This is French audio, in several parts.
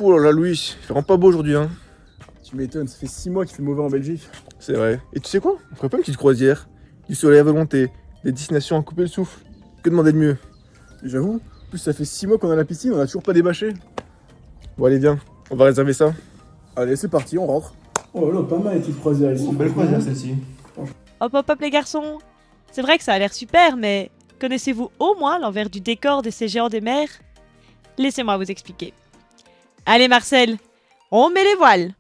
Ouh là là, Louis, il fait vraiment pas beau aujourd'hui, hein. Tu m'étonnes, ça fait 6 mois qu'il fait mauvais en Belgique. C'est vrai. Et tu sais quoi? On ferait pas une petite croisière? Du soleil à volonté, des destinations à couper le souffle. Que demander de mieux? J'avoue, en plus ça fait 6 mois qu'on a la piscine, on a toujours pas débâché. Bon, allez, viens, on va réserver ça. Allez, c'est parti, on rentre. Oh là, pas mal les petites croisières ici. Belle croisière celle-ci. Hop hop hop les garçons. C'est vrai que ça a l'air super, mais connaissez-vous au moins l'envers du décor de ces géants des mers? Laissez-moi vous expliquer. Allez Marcel, on met les voiles.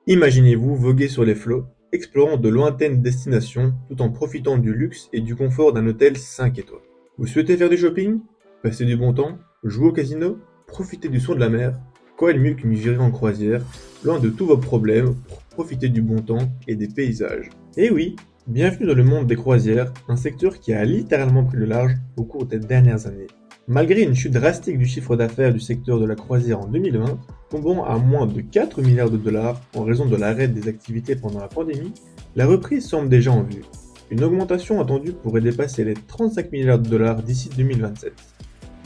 Imaginez-vous voguer sur les flots, explorant de lointaines destinations tout en profitant du luxe et du confort d'un hôtel 5 étoiles. Vous souhaitez faire du shopping? Passer du bon temps? Jouer au casino? Profiter du son de la mer? Quoi est mieux qu'une virée en croisière, loin de tous vos problèmes, pour profiter du bon temps et des paysages? Eh oui, bienvenue dans le monde des croisières, un secteur qui a littéralement pris le large au cours des dernières années. Malgré une chute drastique du chiffre d'affaires du secteur de la croisière en 2020, tombant à moins de 4 milliards de dollars en raison de l'arrêt des activités pendant la pandémie, la reprise semble déjà en vue. Une augmentation attendue pourrait dépasser les 35 milliards de dollars d'ici 2027.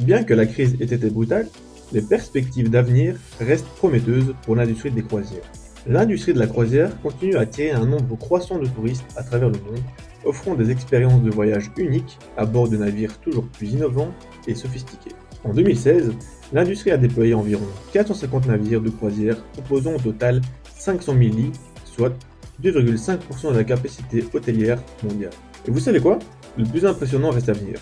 Bien que la crise ait été brutale, les perspectives d'avenir restent prometteuses pour l'industrie des croisières. L'industrie de la croisière continue à attirer un nombre croissant de touristes à travers le monde, offrant des expériences de voyage uniques à bord de navires toujours plus innovants et sophistiqués. En 2016, l'industrie a déployé environ 450 navires de croisière proposant au total 500 000 lits, soit 2,5% de la capacité hôtelière mondiale. Et vous savez quoi? Le plus impressionnant reste à venir.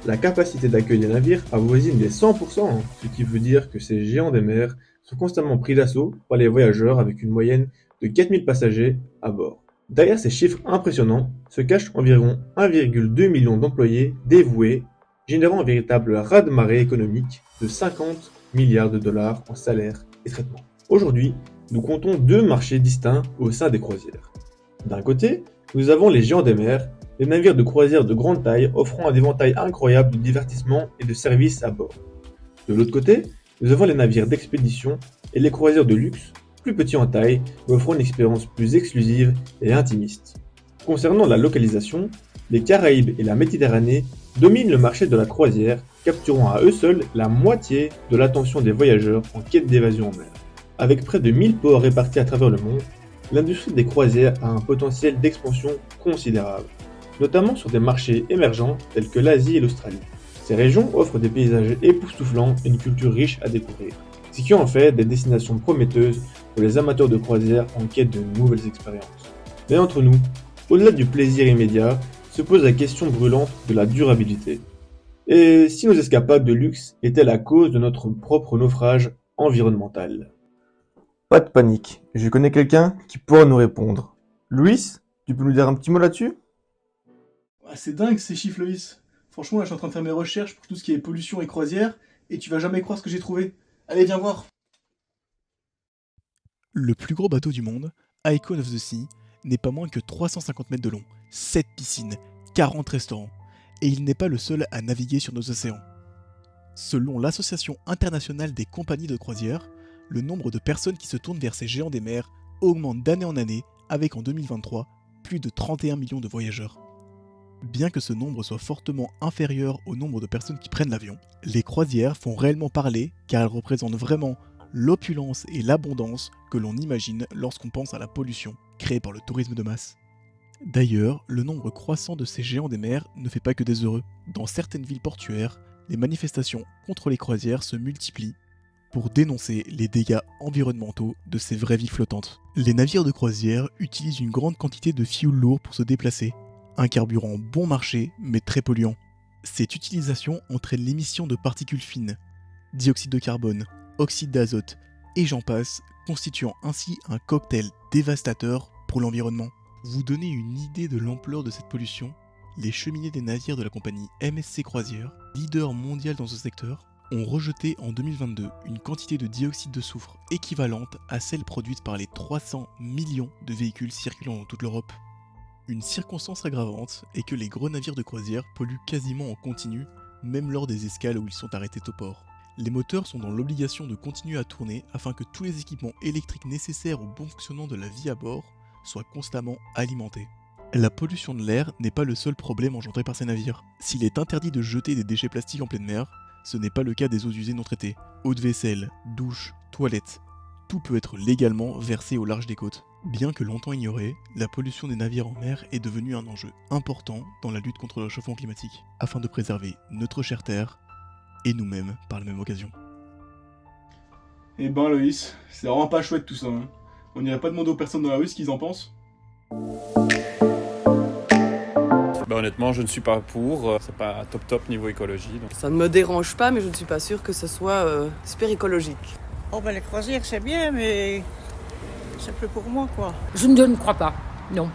La capacité d'accueil des navires avoisine les 100%, ce qui veut dire que ces géants des mers sont constamment pris d'assaut par les voyageurs avec une moyenne de 4000 passagers à bord. Derrière ces chiffres impressionnants se cachent environ 1,2 million d'employés dévoués, générant un véritable raz-de-marée économique de 50 milliards de dollars en salaires et traitements. Aujourd'hui, nous comptons deux marchés distincts au sein des croisières. D'un côté, nous avons les géants des mers, les navires de croisière de grande taille offrant un éventail incroyable de divertissements et de services à bord. De l'autre côté, nous avons les navires d'expédition et les croisières de luxe, plus petits en taille, mais offrant une expérience plus exclusive et intimiste. Concernant la localisation, les Caraïbes et la Méditerranée dominent le marché de la croisière, capturant à eux seuls la moitié de l'attention des voyageurs en quête d'évasion en mer. Avec près de 1000 ports répartis à travers le monde, l'industrie des croisières a un potentiel d'expansion considérable, notamment sur des marchés émergents tels que l'Asie et l'Australie. Ces régions offrent des paysages époustouflants et une culture riche à découvrir, ce qui en fait des destinations prometteuses pour les amateurs de croisière en quête de nouvelles expériences. Mais entre nous, au-delà du plaisir immédiat, se pose la question brûlante de la durabilité. Et si nos escapades de luxe étaient la cause de notre propre naufrage environnemental? Pas de panique, je connais quelqu'un qui pourra nous répondre. Louis, tu peux nous dire un petit mot là-dessus? Ah, c'est dingue ces chiffres, Loïs. Franchement, là, je suis en train de faire mes recherches pour tout ce qui est pollution et croisière, et tu vas jamais croire ce que j'ai trouvé. Allez, viens voir. Le plus gros bateau du monde, Icon of the Sea, n'est pas moins que 350 mètres de long, 7 piscines, 40 restaurants, et il n'est pas le seul à naviguer sur nos océans. Selon l'Association internationale des compagnies de croisière, le nombre de personnes qui se tournent vers ces géants des mers augmente d'année en année, avec en 2023 plus de 31 millions de voyageurs. Bien que ce nombre soit fortement inférieur au nombre de personnes qui prennent l'avion, les croisières font réellement parler car elles représentent vraiment l'opulence et l'abondance que l'on imagine lorsqu'on pense à la pollution créée par le tourisme de masse. D'ailleurs, le nombre croissant de ces géants des mers ne fait pas que des heureux. Dans certaines villes portuaires, les manifestations contre les croisières se multiplient pour dénoncer les dégâts environnementaux de ces vraies villes flottantes. Les navires de croisière utilisent une grande quantité de fioul lourd pour se déplacer, un carburant bon marché mais très polluant. Cette utilisation entraîne l'émission de particules fines, dioxyde de carbone, oxyde d'azote et j'en passe, constituant ainsi un cocktail dévastateur pour l'environnement. Pour vous donner une idée de l'ampleur de cette pollution, les cheminées des navires de la compagnie MSC Croisières, leader mondial dans ce secteur, ont rejeté en 2022 une quantité de dioxyde de soufre équivalente à celle produite par les 300 millions de véhicules circulant dans toute l'Europe. Une circonstance aggravante est que les gros navires de croisière polluent quasiment en continu, même lors des escales où ils sont arrêtés au port. Les moteurs sont dans l'obligation de continuer à tourner afin que tous les équipements électriques nécessaires au bon fonctionnement de la vie à bord soient constamment alimentés. La pollution de l'air n'est pas le seul problème engendré par ces navires. S'il est interdit de jeter des déchets plastiques en pleine mer, ce n'est pas le cas des eaux usées non traitées. Eau de vaisselle, douche, toilettes, tout peut être légalement versé au large des côtes. Bien que longtemps ignorée, la pollution des navires en mer est devenue un enjeu important dans la lutte contre le réchauffement climatique, afin de préserver notre chère terre et nous-mêmes par la même occasion. Eh ben Loïs, c'est vraiment pas chouette tout ça. Hein. On n'irait pas demander aux personnes dans la rue ce qu'ils en pensent. Bah honnêtement, je ne suis pas pour. C'est pas top niveau écologie. Donc... Ça ne me dérange pas, mais je ne suis pas sûre que ce soit super écologique. Oh ben les croisières c'est bien, mais c'est plus pour moi quoi. Je ne crois pas, non.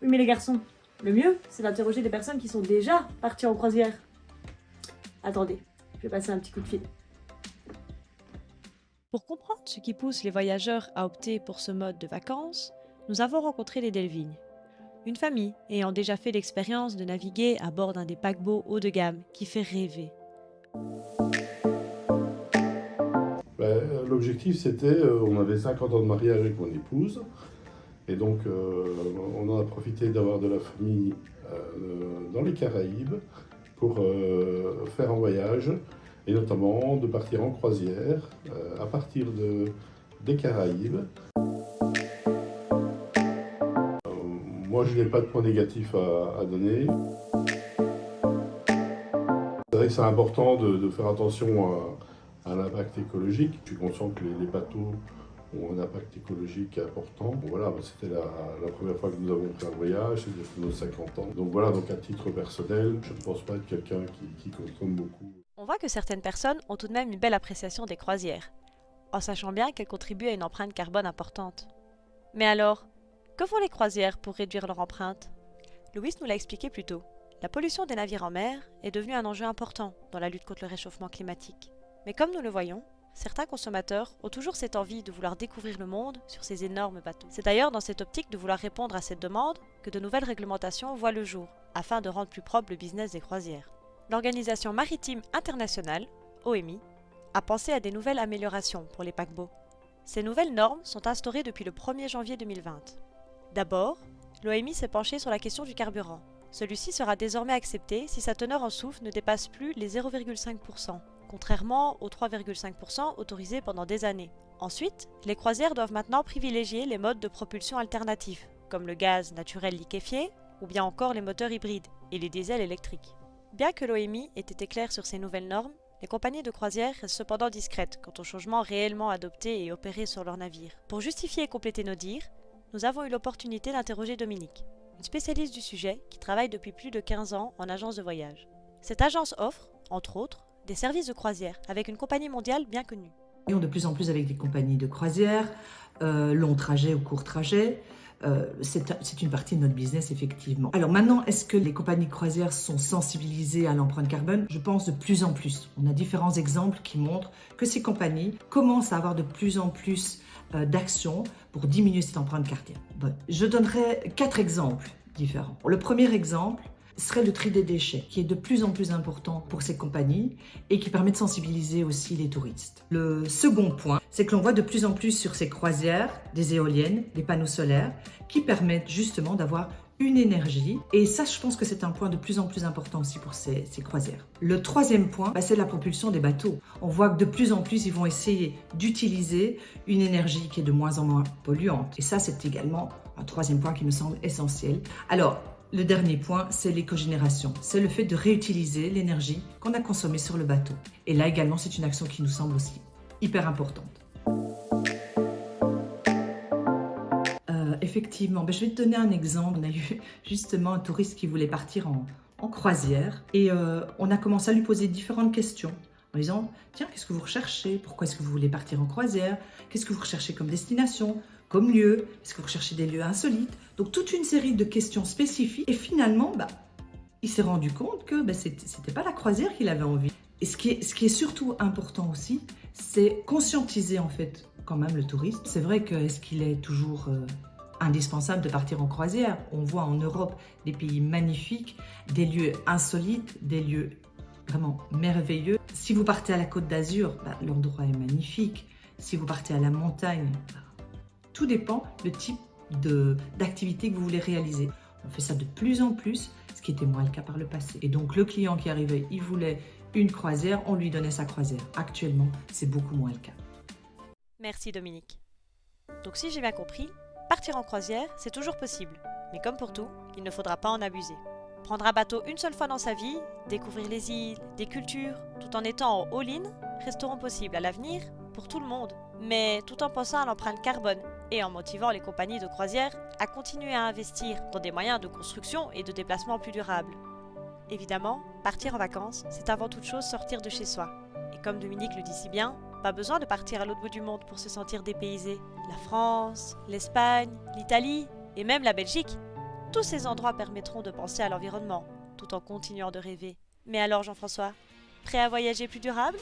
Oui, mais les garçons, le mieux, c'est d'interroger des personnes qui sont déjà parties en croisière. Attendez, je vais passer un petit coup de fil. Pour comprendre ce qui pousse les voyageurs à opter pour ce mode de vacances, nous avons rencontré les Delvignes, une famille ayant déjà fait l'expérience de naviguer à bord d'un des paquebots haut de gamme qui fait rêver. L'objectif c'était, on avait 50 ans de mariage avec mon épouse, et donc on en a profité d'avoir de la famille dans les Caraïbes pour faire un voyage, et notamment de partir en croisière à partir des Caraïbes. Moi je n'ai pas de point négatif à donner. C'est vrai que c'est important de faire attention à l'impact écologique. Je suis conscient que les bateaux ont un impact écologique important. Voilà, c'était la première fois que nous avons fait un voyage, c'était depuis nos 50 ans. Donc voilà, donc à titre personnel, je ne pense pas être quelqu'un qui consomme beaucoup. On voit que certaines personnes ont tout de même une belle appréciation des croisières, en sachant bien qu'elles contribuent à une empreinte carbone importante. Mais alors, que font les croisières pour réduire leur empreinte ? Louis nous l'a expliqué plus tôt. La pollution des navires en mer est devenue un enjeu important dans la lutte contre le réchauffement climatique. Mais comme nous le voyons, certains consommateurs ont toujours cette envie de vouloir découvrir le monde sur ces énormes bateaux. C'est d'ailleurs dans cette optique de vouloir répondre à cette demande que de nouvelles réglementations voient le jour, afin de rendre plus propre le business des croisières. L'Organisation maritime internationale, OMI, a pensé à des nouvelles améliorations pour les paquebots. Ces nouvelles normes sont instaurées depuis le 1er janvier 2020. D'abord, l'OMI s'est penchée sur la question du carburant. Celui-ci sera désormais accepté si sa teneur en soufre ne dépasse plus les 0,5%. Contrairement aux 3,5% autorisés pendant des années. Ensuite, les croisières doivent maintenant privilégier les modes de propulsion alternatifs, comme le gaz naturel liquéfié, ou bien encore les moteurs hybrides et les diesels électriques. Bien que l'OMI ait été claire sur ces nouvelles normes, les compagnies de croisière restent cependant discrètes quant aux changements réellement adoptés et opérés sur leurs navires. Pour justifier et compléter nos dires, nous avons eu l'opportunité d'interroger Dominique, une spécialiste du sujet qui travaille depuis plus de 15 ans en agence de voyage. Cette agence offre, entre autres, des services de croisière avec une compagnie mondiale bien connue. De plus en plus avec des compagnies de croisière, long trajet ou court trajet, c'est une partie de notre business effectivement. Alors maintenant, est-ce que les compagnies de croisière sont sensibilisées à l'empreinte carbone ? Je pense de plus en plus. On a différents exemples qui montrent que ces compagnies commencent à avoir de plus en plus d'actions pour diminuer cette empreinte carbone. Bon, je donnerai 4 exemples différents. Le premier exemple serait le tri des déchets, qui est de plus en plus important pour ces compagnies et qui permet de sensibiliser aussi les touristes. Le second point, c'est que l'on voit de plus en plus sur ces croisières des éoliennes, des panneaux solaires, qui permettent justement d'avoir une énergie. Et ça, je pense que c'est un point de plus en plus important aussi pour ces croisières. Le troisième point, c'est la propulsion des bateaux. On voit que de plus en plus, ils vont essayer d'utiliser une énergie qui est de moins en moins polluante. Et ça, c'est également un troisième point qui me semble essentiel. Alors, le dernier point, c'est l'écogénération. C'est le fait de réutiliser l'énergie qu'on a consommée sur le bateau. Et là également, c'est une action qui nous semble aussi hyper importante. Effectivement, je vais te donner un exemple. On a eu justement un touriste qui voulait partir en croisière et on a commencé à lui poser différentes questions en disant « Tiens, qu'est-ce que vous recherchez ? Pourquoi est-ce que vous voulez partir en croisière ? Qu'est-ce que vous recherchez comme destination ? Comme lieu ? Est-ce que vous recherchez des lieux insolites ?» Donc toute une série de questions spécifiques et finalement, il s'est rendu compte que c'était pas la croisière qu'il avait envie. Et ce qui est surtout important aussi, c'est conscientiser en fait quand même le touriste. C'est vrai que est-ce qu'il est toujours indispensable de partir en croisière. On voit en Europe des pays magnifiques, des lieux insolites, des lieux vraiment merveilleux. Si vous partez à la Côte d'Azur, l'endroit est magnifique. Si vous partez à la montagne, tout dépend du type d'activité que vous voulez réaliser. On fait ça de plus en plus, ce qui était moins le cas par le passé. Et donc le client qui arrivait, il voulait une croisière, on lui donnait sa croisière. Actuellement, c'est beaucoup moins le cas. Merci Dominique. Donc si j'ai bien compris, partir en croisière, c'est toujours possible. Mais comme pour tout, il ne faudra pas en abuser. Prendre un bateau une seule fois dans sa vie, découvrir les îles, des cultures, tout en étant en all-in, resteront possibles à l'avenir pour tout le monde. Mais tout en pensant à l'empreinte carbone et en motivant les compagnies de croisière à continuer à investir dans des moyens de construction et de déplacement plus durables. Évidemment, partir en vacances, c'est avant toute chose sortir de chez soi. Et comme Dominique le dit si bien, pas besoin de partir à l'autre bout du monde pour se sentir dépaysé. La France, l'Espagne, l'Italie et même la Belgique, tous ces endroits permettront de penser à l'environnement, tout en continuant de rêver. Mais alors Jean-François, prêt à voyager plus durable ?